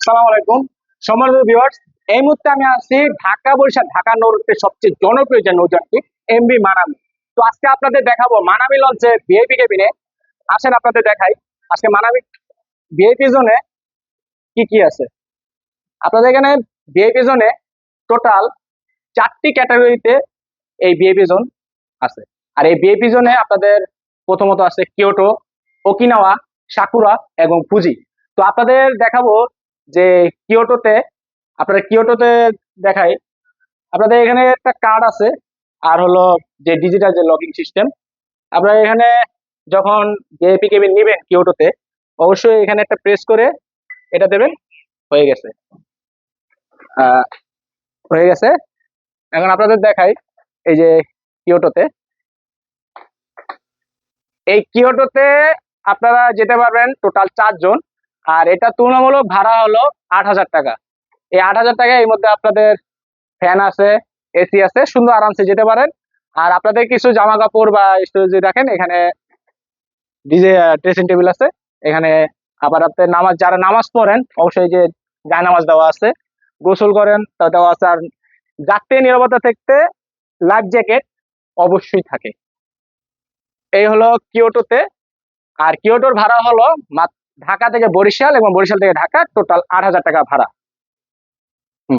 আসসালামু আলাইকুম সম্মানিত ভিউয়ার্স। এই মুহূর্তে আমি আছি ঢাকা বরিশাল ঢাকা নগরের সবচেয়ে জনপ্রিয় যে নৌযানটি এমভি মানামি। তো আজকে আপনাদের দেখাবো মানামি লঞ্চে ভিআইপি কেবিনে। আসেন আপনাদের দেখাই আজকে মানামি ভিআইপি জোনে কি কি আছে। আপনাদের এখানে ভিআইপি জোনে টোটাল 4টি ক্যাটাগরিতে এই ভিআইপি জোন আছে। আর এই ভিআইপি জোনে আপনাদের প্রথমত আছে কিয়োটো, ওকিনাওয়া, সাকুরা এবং ফুজি। তো আপনাদের দেখাবো যে কিয়োটোতে, আপনাদের কিয়োটোতে দেখাই। আপনাদের এখানে একটা কার্ড আছে, আর হলো যে ডিজিটাল যে লকিং সিস্টেম। আপনারা এখানে যখন ভিআইপি কেবিন নেবেন কিয়োটোতে, অবশ্যই এখানে একটা প্রেস করে এটা দেবেন। হয়ে গেছে, আহ হয়ে গেছে। এখন আপনাদের দেখাই এই যে কিয়োটোতে, এই কিয়োটোতে আপনারা যেতে পারবেন টোটাল 4 জন। আর এটা তুলনামূলক ভাড়া হলো 8,000 টাকা। এই 8,000 টাকা এর মধ্যে আপনাদের ফ্যান আছে, এসি আছে, সুন্দর আরামসে যেতে পারেন। আর আপনাদের কিছু জামা কাপড় বা স্টোরেজ দেখেন, এখানে ডিজে ড্রেসিং টেবিল আছে এখানে। আবার আপনি নামাজ, যারা নামাজ পড়েন অবশ্যই যে গায়ে নামাজ দেওয়া আছে, গোসল করেন তা দেওয়া আছে। আর যাত্রী নিরাপত্তা থাকতে লাইফ জ্যাকেট অবশ্যই থাকে। এই হলো কিয়োটোতে। আর কিয়োটোর ভাড়া হলো ঢাকা থেকে বরিশাল এবং বরিশাল থেকে ঢাকা টোটাল 8,000 টাকা ভাড়া।